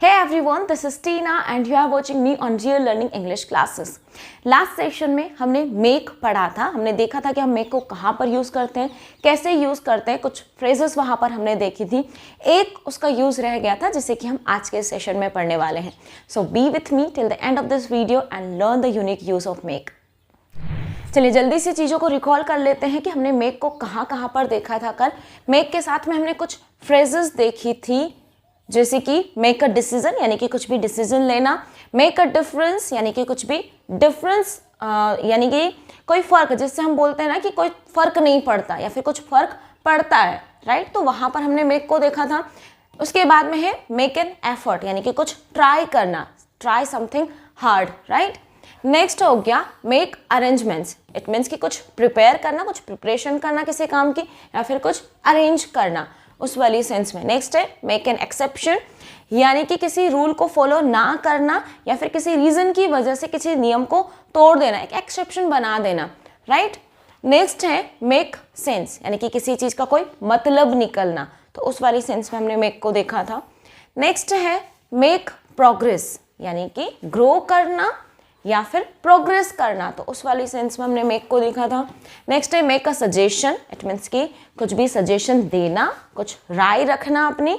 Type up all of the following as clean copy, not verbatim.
Hey everyone, this is Tina and you are watching me on Real Learning English Classes. Last session में हमने make पढ़ा था. हमने देखा था कि हम मेक को कहाँ पर यूज़ करते हैं, कैसे यूज़ करते हैं. कुछ फ्रेजेस वहाँ पर हमने देखी थी. एक उसका यूज़ रह गया था जिसे कि हम आज के सेशन में पढ़ने वाले हैं. So be with me till the end of this video and learn the unique use of make. चलिए जल्दी से चीज़ों को रिकॉल कर लेते हैं कि हमने मेक को कहाँ पर देखा था. कल मेक के साथ में हमने कुछ फ्रेजेस देखी थी, जैसे कि मेक अ डिसीजन यानी कि कुछ भी डिसीजन लेना, मेक अ डिफरेंस यानी कि कुछ भी डिफरेंस यानी कि कोई फ़र्क, जिससे हम बोलते हैं ना कि कोई फ़र्क नहीं पड़ता या फिर कुछ फ़र्क पड़ता है, राइट. तो वहाँ पर हमने मेक को देखा था. उसके बाद में है मेक एन एफर्ट यानी कि कुछ ट्राई करना, try something hard, right. Next हो गया मेक अरेंजमेंट्स. इट मीन्स कि कुछ प्रिपेयर करना, कुछ प्रिपरेशन करना किसी काम की, या फिर कुछ अरेंज करना, उस वाली सेंस में. नेक्स्ट है मेक एन एक्सेप्शन यानी कि किसी रूल को फॉलो ना करना या फिर किसी रीज़न की वजह से किसी नियम को तोड़ देना, एक एक्सेप्शन बना देना, राइट. नेक्स्ट है मेक सेंस यानी कि किसी चीज़ का कोई मतलब निकलना, तो उस वाली सेंस में हमने मेक को देखा था. नेक्स्ट है मेक प्रोग्रेस यानी कि ग्रो करना या फिर प्रोग्रेस करना, तो उस वाली सेंस में हमने मेक को देखा था. नेक्स्ट है make a suggestion. It means कि कुछ भी सजेशन देना, कुछ राय रखना अपनी.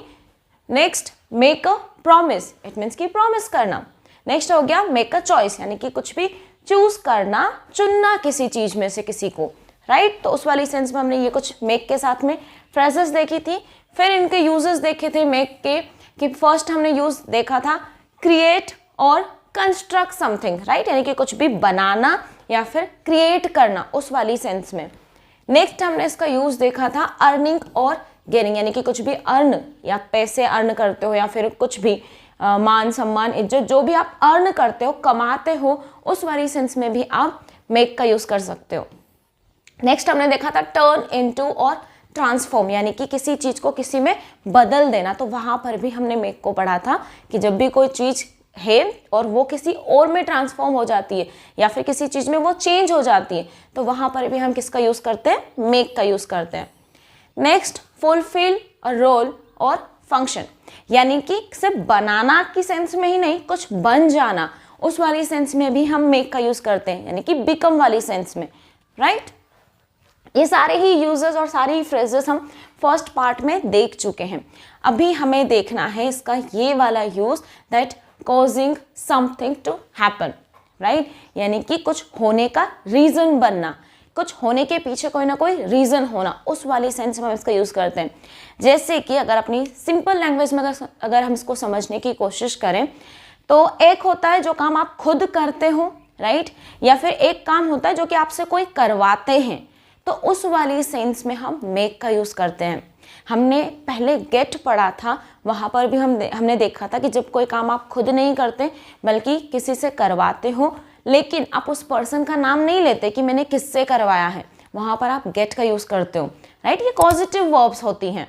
Next make a promise. It means कि प्रॉमिस करना. नेक्स्ट हो गया मेक अ चॉइस यानी कि कुछ भी चूज करना, चुनना किसी चीज में से किसी को, राइट. तो उस वाली सेंस में हमने ये कुछ मेक के साथ में फ्रेजेस देखी थी. फिर इनके यूजेस देखे थे मेक के, कि फर्स्ट हमने यूज देखा था क्रिएट और कंस्ट्रक्ट समथिंग, राइट, यानी कि कुछ भी बनाना या फिर क्रिएट करना, उस वाली सेंस में. नेक्स्ट हमने इसका यूज देखा था अर्निंग और गेनिंग यानी कि कुछ भी अर्न या पैसे अर्न करते हो या फिर कुछ भी मान सम्मान इज्जत जो भी आप अर्न करते हो, कमाते हो, उस वाली सेंस में भी आप मेक का यूज कर सकते हो. नेक्स्ट हमने देखा था टर्न इनटू और ट्रांसफॉर्म यानी कि किसी चीज को किसी में बदल देना, तो वहां पर भी हमने मेक को पढ़ा था कि जब भी कोई चीज है और वो किसी और में ट्रांसफॉर्म हो जाती है या फिर किसी चीज में वो चेंज हो जाती है, तो वहां पर भी हम किसका यूज करते हैं, मेक का यूज करते हैं. नेक्स्ट फुलफिल अ रोल और फंक्शन यानी कि सिर्फ बनाना की सेंस में ही नहीं, कुछ बन जाना, उस वाली सेंस में भी हम मेक का यूज करते हैं यानी कि बिकम वाली सेंस में, राइट. ये सारे ही यूजेस और सारी ही फ्रेजेस हम फर्स्ट पार्ट में देख चुके हैं. अभी हमें देखना है इसका ये वाला use, that causing something to happen, right, यानी कि कुछ होने का रीजन बनना, कुछ होने के पीछे कोई ना कोई रीजन होना, उस वाली सेंस में हम इसका यूज करते हैं. जैसे कि अगर अपनी सिंपल लैंग्वेज में अगर हम इसको समझने की कोशिश करें, तो एक होता है जो काम आप खुद करते हो, राइट, या फिर एक काम होता है जो कि आपसे कोई करवाते हैं, तो उस वाली सेंस में हम मेक का यूज करते हैं. हमने पहले गेट पढ़ा था, वहाँ पर भी हमने देखा था कि जब कोई काम आप खुद नहीं करते बल्कि किसी से करवाते हो, लेकिन आप उस पर्सन का नाम नहीं लेते कि मैंने किससे करवाया है, वहाँ पर आप गेट का यूज़ करते हो, राइट. ये पॉजिटिव वर्ब्स होती हैं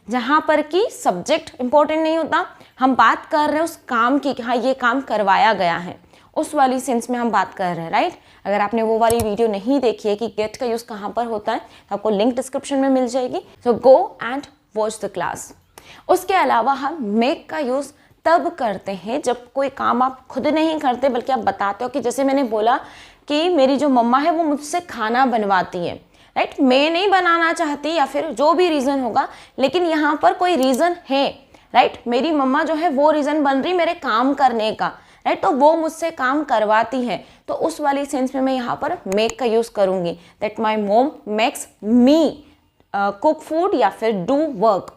जहाँ पर कि सब्जेक्ट इंपॉर्टेंट नहीं होता, हम बात कर रहे हैं उस काम की कि हाँ ये काम करवाया गया है, उस वाली सेंस में हम बात कर रहे हैं, राइट. अगर आपने वो वाली वीडियो नहीं देखी है कि गेट का यूज़ कहाँ पर होता है, तो आपको लिंक डिस्क्रिप्शन में मिल जाएगी, so go and watch the class. उसके अलावा हम मेक का यूज़ तब करते हैं जब कोई काम आप खुद नहीं करते बल्कि आप बताते हो, कि जैसे मैंने बोला कि मेरी जो मम्मा है वो मुझसे खाना बनवाती है, राइट. मैं नहीं बनाना चाहती या फिर जो भी रीज़न होगा, लेकिन यहाँ पर कोई रीज़न है, राइट. मेरी मम्मा जो है वो रीज़न बन रही मेरे काम करने का, राइट, तो वो मुझसे काम करवाती है, तो उस वाली सेंस में मैं यहाँ पर मेक का यूज़ करूँगी, दैट माई मोम मेक्स मी कुक फूड या फिर डू वर्क,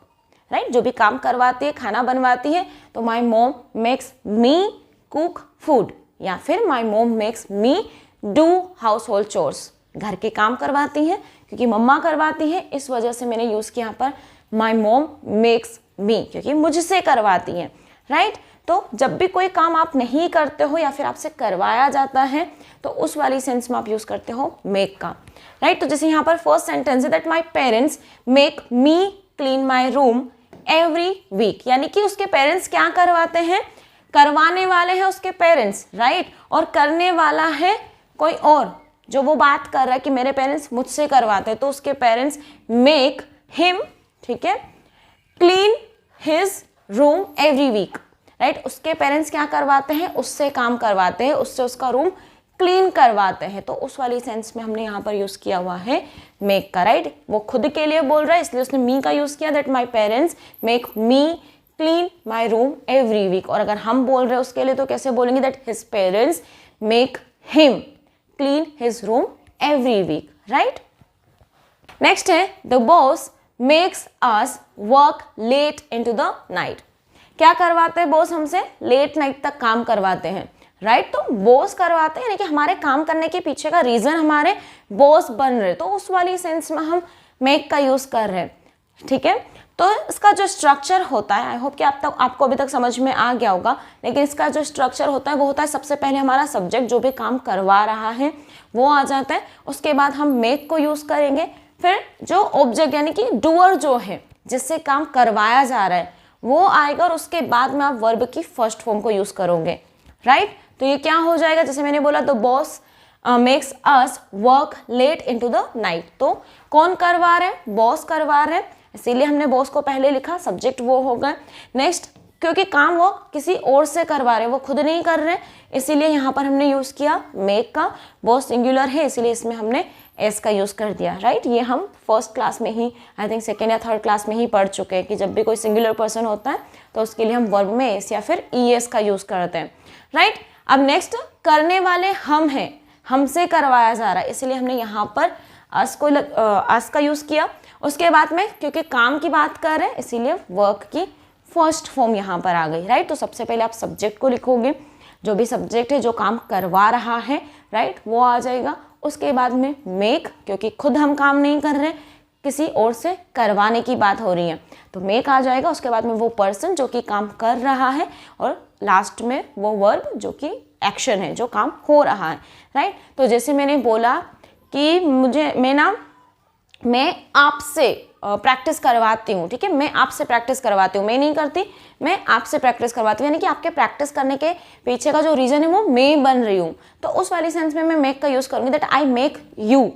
राइट. जो भी काम करवाती है, खाना बनवाती है, तो माई मोम मेक्स मी कुक फूड या फिर माई मोम makes me do house hold chores. घर के काम करवाती है क्योंकि मम्मा करवाती है, इस वजह से मैंने यूज़ किया यहाँ पर माई मोम मेक्स मी, क्योंकि मुझसे करवाती है, राइट. तो जब भी कोई काम आप नहीं करते हो या फिर आपसे करवाया जाता है, तो उस वाली सेंस में आप यूज़ करते हो मेक का, राइट. तो जैसे यहाँ पर फर्स्ट सेंटेंस है that my parents make me clean my room every week, यानी कि उसके पेरेंट्स क्या करवाते हैं, करवाने वाले हैं उसके पेरेंट्स, राइट, और करने वाला है कोई और, जो वो बात कर रहा है कि मेरे पेरेंट्स मुझसे करवाते हैं, तो उसके पेरेंट्स मेक हिम, ठीक है, clean his room every week, right, उसके पेरेंट्स क्या करवाते हैं, उससे काम करवाते हैं, उससे उसका रूम क्लीन करवाते हैं, तो उस वाली सेंस में हमने यहाँ पर यूज किया हुआ है मेक का, राइट। वो खुद के लिए बोल रहा है इसलिए उसने मी का यूज किया, that my parents make me clean my room every week. और अगर हम बोल रहे हैं उसके लिए तो कैसे बोलेंगे, that his parents make him clean his room every week, right. Next है the boss makes us work late into the night. क्या करवाते हैं बॉस हमसे, लेट नाइट तक काम करवाते हैं, राइट। तो बॉस करवाते हैं यानी कि हमारे काम करने के पीछे का रीजन हमारे बॉस बन रहे, तो उस वाली सेंस में हम मेक का यूज कर रहे हैं, ठीक है। तो इसका जो स्ट्रक्चर होता है, आई होप कि आपको अभी तक समझ में आ गया होगा, लेकिन इसका जो स्ट्रक्चर होता है वो होता है सबसे पहले हमारा सब्जेक्ट जो भी काम करवा रहा है वो आ जाता है, उसके बाद हम मेक को यूज करेंगे, फिर जो ऑब्जेक्ट यानी कि डूअर जो है जिससे काम करवाया जा रहा है वो आएगा, और उसके बाद में आप वर्ब की फर्स्ट फॉर्म को यूज करोगे, राइट। तो ये क्या हो जाएगा, जैसे मैंने बोला the boss makes us work late into the night. तो कौन करवा रहे हैं, बॉस करवा रहे हैं, इसीलिए हमने बॉस को पहले लिखा, सब्जेक्ट वो होगा। नेक्स्ट, क्योंकि काम वो किसी और से करवा रहे हैं, वो खुद नहीं कर रहे, इसीलिए यहाँ पर हमने यूज किया मेक का। बॉस सिंगुलर है इसीलिए इसमें हमने एस का यूज कर दिया, राइट। ये हम फर्स्ट क्लास में ही, आई थिंक सेकेंड या थर्ड क्लास में ही पढ़ चुके हैं कि जब भी कोई सिंगुलर पर्सन होता है तो उसके लिए हम वर्ब में एस या फिर ई एस का यूज करते हैं, राइट। अब नेक्स्ट, करने वाले हम हैं, हमसे करवाया जा रहा है, इसलिए हमने यहाँ पर अस का यूज किया। उसके बाद में क्योंकि काम की बात कर रहे हैं इसीलिए वर्क की फर्स्ट फॉर्म यहाँ पर आ गई, राइट। तो सबसे पहले आप सब्जेक्ट को लिखोगे, जो भी सब्जेक्ट है जो काम करवा रहा है, राइट, वो आ जाएगा। उसके बाद में मेक, क्योंकि खुद हम काम नहीं कर रहे, किसी और से करवाने की बात हो रही है, तो मेक आ जाएगा। उसके बाद में वो पर्सन जो कि काम कर रहा है, और लास्ट में वो वर्ब जो कि एक्शन है, जो काम हो रहा है, राइट। तो जैसे मैंने बोला कि मैं आपसे प्रैक्टिस करवाती हूँ, ठीक है, मैं आपसे प्रैक्टिस करवाती हूँ, मैं नहीं करती, मैं आपसे प्रैक्टिस करवाती हूँ, यानी कि आपके प्रैक्टिस करने के पीछे का जो रीजन है वो मैं बन रही हूँ, तो उस वाली सेंस में मैं मेक का यूज करूँगी, दैट आई मेक यू,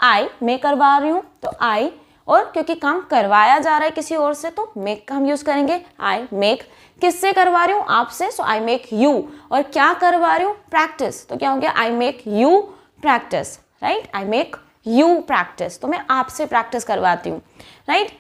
आई मैं करवा रही हूँ तो आई, और क्योंकि काम करवाया जा रहा है किसी और से तो मेक का हम यूज करेंगे, आई मेक। किससे करवा रही हूँ, आपसे, सो आई मेक यू, और क्या करवा रही हूँ, प्रैक्टिस, तो क्या हो गया, I make you practice, right, I make you practice, तो मैं आपसे प्रैक्टिस करवाती हूँ, राइट।